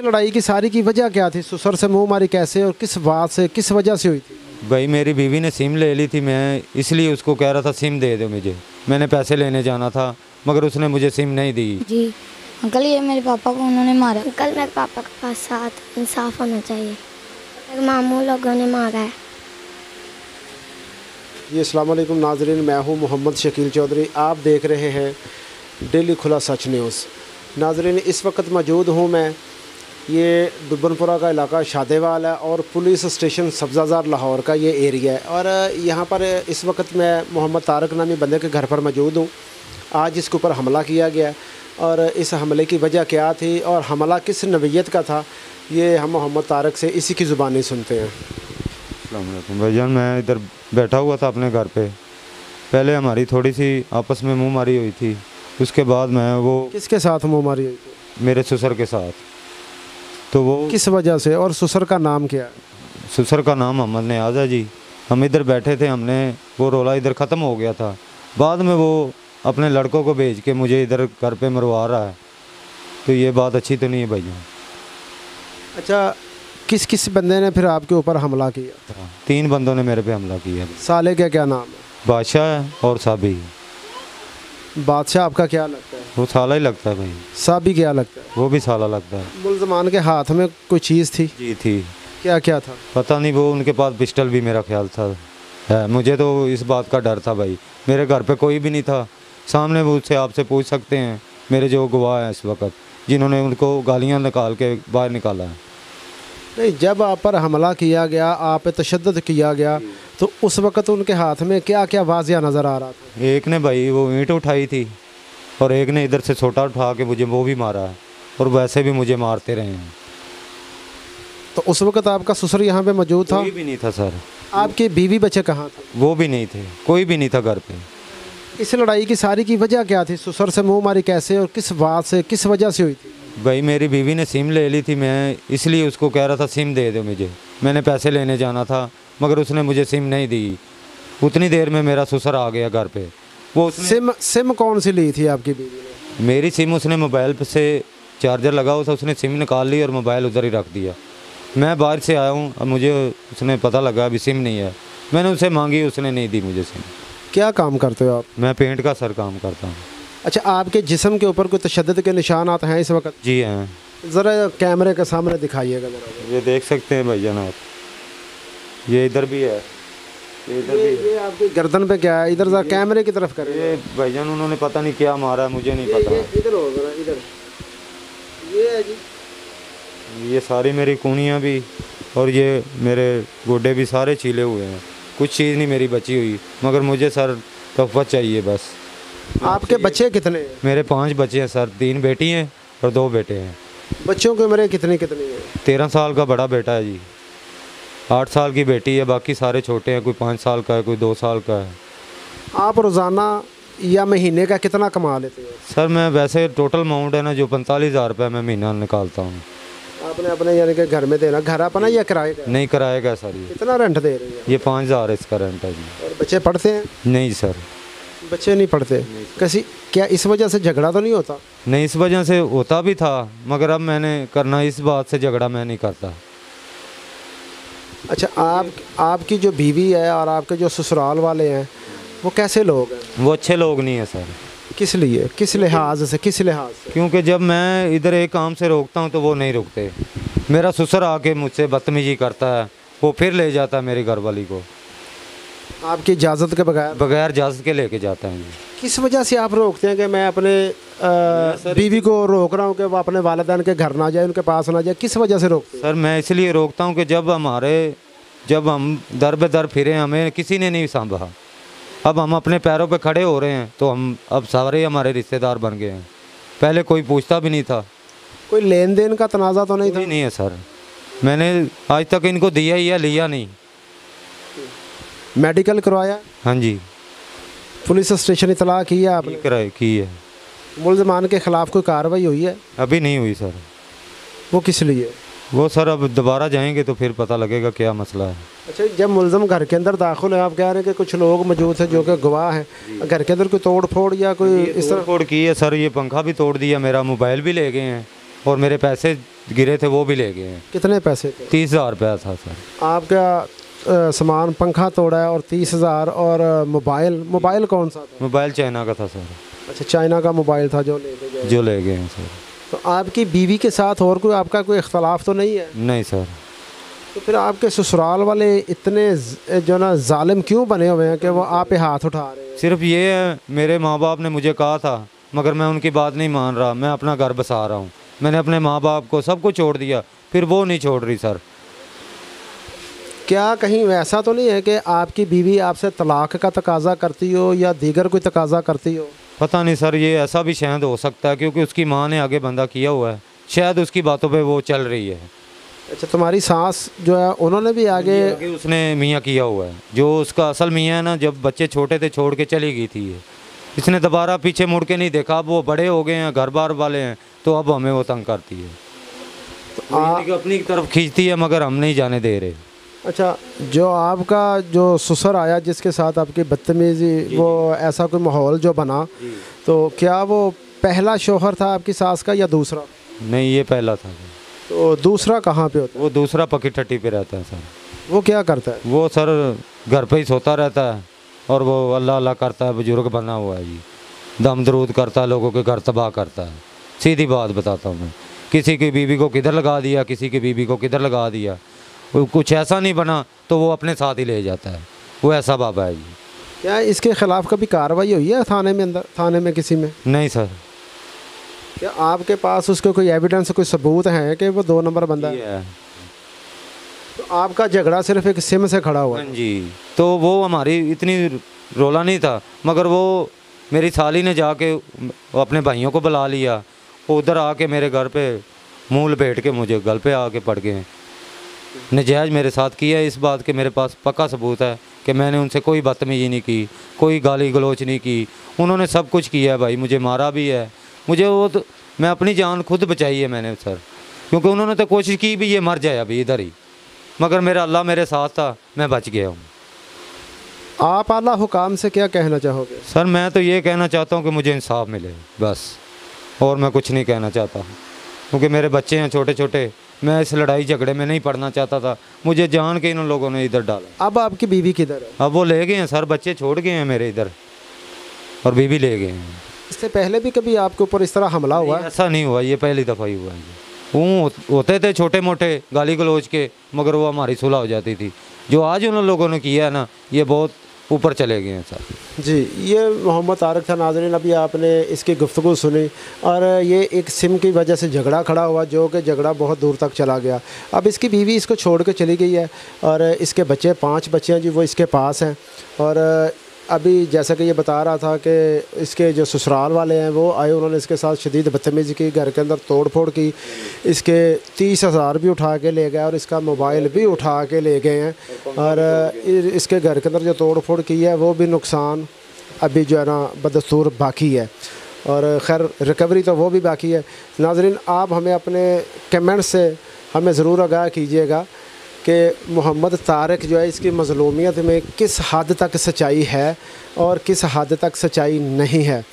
लड़ाई की सारी की वजह क्या थी? ससुर से मुंह मारी कैसे और किस बात से, किस वजह से हुई थी? भाई मेरी बीवी ने सिम ले ली थी, मैं इसलिए उसको कह रहा था सिम दे दो मुझे। मैंने पैसे लेने जाना था मगर उसने मुझे सिम नहीं दी। जी अंकल, ये मेरे पापा को उन्होंने मारा। अंकल मेरे पापा के पास साथ इंसाफ होना चाहिए। मेरे मामू लोगों ने मारा है। जी अस्सलाम वालेकुम नाज़रीन, मैं हूं मोहम्मद शकील चौधरी। आप देख रहे हैं डेली खुला सच न्यूज़। नाज़रीन, इस वक्त मौजूद हूं मैं, ये दुबनपुरा का इलाका शादेवाल है और पुलिस स्टेशन सब्ज़ाज़ार लाहौर का ये एरिया है। और यहाँ पर इस वक्त मैं मोहम्मद तारक नामी बंदे के घर पर मौजूद हूँ। आज इसके ऊपर हमला किया गया और इस हमले की वजह क्या थी और हमला किस नवीयत का था, ये हम मोहम्मद तारक से इसी की ज़ुबानी सुनते हैं। अस्सलाम वालेकुम भाईजान, मैं इधर बैठा हुआ था अपने घर पे। पहले हमारी थोड़ी सी आपस में मुँह मारी हुई थी, उसके बाद मैं वो किसके साथ मुँह मारी हुई थी? मेरे ससुर के साथ। तो वो किस वजह से? और ससुर का नाम क्या है? ससुर का नाम मोहम्मद नियाज़ है जी। हम इधर बैठे थे, हमने वो रोला इधर ख़त्म हो गया था। बाद में वो अपने लड़कों को भेज के मुझे इधर घर पे मरवा रहा है, तो ये बात अच्छी तो नहीं है भाईजान। अच्छा, किस किस बंदे ने फिर आपके ऊपर हमला किया? 3 बंदों ने मेरे पे हमला किया। साले का क्या नाम है? बादशाह है और साबी। बादशाह आपका क्या लगता है? वो साला ही लगता है भाई। साबी क्या लगता है? वो भी साला लगता है। मुलजमान के हाथ में कोई चीज़ थी? जी थी। क्या क्या था? पता नहीं, वो उनके पास पिस्टल भी मेरा ख्याल था है। मुझे तो इस बात का डर था भाई। मेरे घर पे कोई भी नहीं था। सामने वो उससे आपसे पूछ सकते हैं, मेरे जो गवाह हैं इस वक्त, जिन्होंने उनको गालियाँ निकाल के बाहर निकाला है। नहीं, जब आप पर हमला किया गया, आप पे तशद्दुद किया गया, तो उस वक्त उनके हाथ में क्या क्या वाजिया नज़र आ रहा था? एक ने भाई वो ईंट उठाई थी और एक ने इधर से छोटा उठा के मुझे वो भी मारा है और वैसे भी मुझे मारते रहे हैं। तो उस वक्त आपका ससुर यहाँ पे मौजूद था? कोई भी नहीं था सर। आपके बीवी बच्चे कहाँ थे? वो भी नहीं थे, कोई भी नहीं था घर पे। इस लड़ाई की सारी की वजह क्या थी? ससुर से मुंह मारी कैसे और किस बात से, किस वजह से हुई थी? भाई मेरी बीवी ने सिम ले ली थी, मैं इसलिए उसको कह रहा था सिम दे दो मुझे। मैंने पैसे लेने जाना था मगर उसने मुझे सिम नहीं दी। उतनी देर में मेरा ससुर आ गया घर पे। वो सिम कौन सी ली थी आपकी बीवी ने? मेरी सिम उसने मोबाइल से चार्जर लगा हुआ था, उसने सिम निकाल ली और मोबाइल उधर ही रख दिया। मैं बाहर से आया हूँ, अब मुझे उसने पता लगा अभी सिम नहीं है। मैंने उसे मांगी, उसने नहीं दी मुझे सिम। क्या काम करते हो आप? मैं पेंट का सर काम करता हूँ। अच्छा, आपके जिस्म के ऊपर कोई तशद्दुद के निशानात हैं इस वक्त? जी हैं। ज़रा कैमरे के सामने दिखाइएगा ज़रा। ये देख सकते हैं भाईजान आप, ये इधर भी है, ये इधर भी है। ये आपकी गर्दन पे क्या है? इधर ज़रा कैमरे की तरफ करें। ये भाईजान उन्होंने पता नहीं क्या मारा है, मुझे नहीं पता। इधर हो ज़रा, इधर। ये है जी, ये सारी मेरी कूनियाँ भी और ये मेरे गोडे भी सारे छीले हुए हैं। कुछ चीज़ नहीं मेरी बची हुई, मगर मुझे सर तोहफा चाहिए बस। आपके बच्चे कितने हैं? मेरे 5 बच्चे हैं सर, 3 बेटी हैं और 2 बेटे हैं। बच्चों की उम्रें कितनी कितनी है? 13 साल का बड़ा बेटा है जी, 8 साल की बेटी है, बाकी सारे छोटे हैं। कोई 5 साल का है, कोई 2 साल का है। आप रोज़ाना या महीने का कितना कमा लेते हो? सर मैं वैसे टोटल अमाउंट है ना जो 45,000 रुपये मैं महीना निकालता हूँ। आपने अपने यानी कि घर में देना, घर अपना या किराए का? नहीं, किराए का सर। कितना रेंट दे रहे हैं? ये 5,000 इसका रेंट है जी। और बच्चे पढ़ते हैं? नहीं सर। बच्चे नहीं पढ़ते? कैसी, क्या इस वजह से झगड़ा तो नहीं होता? नहीं, इस वजह से होता भी था मगर अब मैंने करना, इस बात से झगड़ा मैं नहीं करता। अच्छा, आपकी जो बीवी है और आपके जो ससुराल वाले हैं वो कैसे लोग हैं? वो अच्छे लोग नहीं है सर। किस लिए, किस लिहाज से, किस लिहाज से? क्योंकि जब मैं इधर एक काम से रोकता हूँ तो वो नहीं रुकते। मेरा ससुर आके मुझसे बदतमीजी करता है, वो फिर ले जाता है मेरी घरवाली को आपकी इजाज़त के बगैर? बगैर इजाज़त के लेके जाता है जी। किस वजह से आप रोकते हैं कि मैं अपने बीवी को रोक रहा हूँ कि वो अपने वालिदैन के घर ना जाए, उनके पास ना जाए? किस वजह से रोकते हैं? सर मैं इसलिए रोकता हूँ कि जब हम दर बे दर फिरे, हमें किसी ने नहीं संभा। अब हम अपने पैरों पे खड़े हो रहे हैं तो हम अब सारे हमारे रिश्तेदार बन गए हैं। पहले कोई पूछता भी नहीं था। कोई लेन देन का तनाज़ा तो नहीं था? नहीं है सर, मैंने आज तक इनको दिया ही या लिया नहीं। मेडिकल करवाया? हाँ जी। पुलिस स्टेशन इतला की है आपने? की है। मुलजमान के ख़िलाफ़ कोई कार्रवाई हुई है? अभी नहीं हुई सर। वो किस लिए? वो सर अब दोबारा जाएंगे तो फिर पता लगेगा क्या मसला है। अच्छा, जब मुलज़म घर के अंदर दाखिल है, आप कह रहे हैं कि कुछ लोग मौजूद हैं जो कि गवाह हैं, घर के अंदर कोई तोड़ फोड़ या कोई इस तरह? तोड़ की है सर, ये पंखा भी तोड़ दिया, मेरा मोबाइल भी ले गए हैं और मेरे पैसे गिरे थे वो भी ले गए हैं। कितने पैसे थे? 30,000 रुपया था सर। आपका सामान पंखा तोड़ा है और 30,000, और मोबाइल कौन सा था? मोबाइल चाइना का था सर। अच्छा, चाइना का मोबाइल था जो लेके गए। जो ले गए हैं सर। तो आपकी बीवी के साथ और कोई आपका कोई इख्तलाफ तो नहीं है? नहीं सर। तो फिर आपके ससुराल वाले इतने जो ना जालिम क्यों बने हुए हैं कि वो आप पे हाथ उठा रहे हैं? सिर्फ ये है, मेरे माँ बाप ने मुझे कहा था, मगर मैं उनकी बात नहीं मान रहा। मैं अपना घर बसा रहा हूँ। मैंने अपने माँ बाप को सबको छोड़ दिया, फिर वो नहीं छोड़ रही सर। क्या कहीं वैसा तो नहीं है कि आपकी बीवी आपसे तलाक का तकाजा करती हो या दीगर कोई तकाजा करती हो? पता नहीं सर, ये ऐसा भी शायद हो सकता है, क्योंकि उसकी माँ ने आगे बंदा किया हुआ है, शायद उसकी बातों पे वो चल रही है। अच्छा, तुम्हारी सास जो है उन्होंने भी आगे उसने मियाँ किया हुआ है। जो उसका असल मियाँ है ना, जब बच्चे छोटे थे छोड़ के चली गई थी ये। इसने दोबारा पीछे मुड़ के नहीं देखा। अब वो बड़े हो गए हैं, घर बार वाले हैं, तो अब हमें वो तंग करती है। तो अपनी तरफ खींचती है, मगर हम नहीं जाने दे रहे। अच्छा, जो आपका जो ससुर आया जिसके साथ आपकी बदतमीजी, वो ऐसा कोई माहौल जो बना, तो क्या वो पहला शौहर था आपकी सास का या दूसरा? नहीं, ये पहला था। तो दूसरा कहाँ पे होता है? वो दूसरा पकी टट्टी पे रहता है सर। वो क्या करता है? वो सर घर पे ही सोता रहता है और वो अल्लाह अल्लाह करता है। बुजुर्ग बना हुआ है जी, दम दरूद करता है, लोगों के घर तबाह करता है। सीधी बात बताता हूँ मैं, किसी की बीवी को किधर लगा दिया, किसी की बीवी को किधर लगा दिया। वो कुछ ऐसा नहीं बना तो वो अपने साथ ही ले जाता है। वो ऐसा बाबा है जी। क्या इसके खिलाफ कभी कार्रवाई हुई है थाने में, अंदर थाने में किसी में? नहीं सर। क्या आपके पास उसके कोई एविडेंस, कोई सबूत है कि वो 2 नंबर बंदा है? तो आपका झगड़ा सिर्फ एक सिम से खड़ा हुआ है? हाँ जी। तो वो हमारी इतनी रोला नहीं था, मगर वो मेरी साली ने जाके अपने भाइयों को बुला लिया। वो उधर आके मेरे घर पे मुँह लपेट के मुझे गल पे आके पड़ गए। नजायज़ मेरे साथ किया है। इस बात के मेरे पास पक्का सबूत है कि मैंने उनसे कोई बदतमीजी नहीं की, कोई गाली गलोच नहीं की। उन्होंने सब कुछ किया है भाई, मुझे मारा भी है। मुझे वो तो, मैं अपनी जान खुद बचाई है मैंने सर, क्योंकि उन्होंने तो कोशिश की भी ये मर जाए अभी इधर ही, मगर मेरा अल्लाह मेरे साथ था, मैं बच गया हूँ। आप आला हुकाम से क्या कहना चाहोगे? सर मैं तो ये कहना चाहता हूँ कि मुझे इंसाफ मिले बस, और मैं कुछ नहीं कहना चाहता, क्योंकि मेरे बच्चे हैं छोटे छोटे। मैं इस लड़ाई झगड़े में नहीं पड़ना चाहता था। मुझे जान के इन लोगों ने इधर डाला। अब आपकी बीवी किधर है? अब वो ले गए हैं सर, बच्चे छोड़ गए हैं मेरे इधर, और बीवी ले गए हैं। इससे पहले भी कभी आपके ऊपर इस तरह हमला हुआ है? ऐसा नहीं हुआ, ये पहली दफ़ा ही हुआ है। वो होते थे छोटे मोटे गाली गलोच के, मगर वो हमारी सुलह हो जाती थी। जो आज उन लोगों ने किया है ना, ये बहुत ऊपर चले गए हैं सर। जी, ये मोहम्मद तारिक था। नाज़रीन, अभी आपने इसकी गुफ्तगू सुनी, और ये एक सिम की वजह से झगड़ा खड़ा हुआ, जो कि झगड़ा बहुत दूर तक चला गया। अब इसकी बीवी इसको छोड़ के चली गई है, और इसके बच्चे 5 बच्चे हैं जी, वो इसके पास हैं। और अभी जैसा कि ये बता रहा था कि इसके जो ससुराल वाले हैं वो आए, उन्होंने इसके साथ शदीद बदतमीज़ी की, घर के अंदर तोड़ फोड़ की, इसके 30,000 भी उठा के ले गए और इसका मोबाइल भी उठा के ले गए हैं। और इसके घर के अंदर जो तोड़ फोड़ की है वो भी नुकसान अभी जो है ना बदस्तूर बाकी है, और खैर रिकवरी तो वो भी बाकी है। नाज़रीन, आप हमें अपने कमेंट से हमें ज़रूर आगाह कीजिएगा कि मोहम्मद तारिक जो है, इसकी मज़लूमियत में किस हद तक सच्चाई है और किस हद तक सच्चाई नहीं है।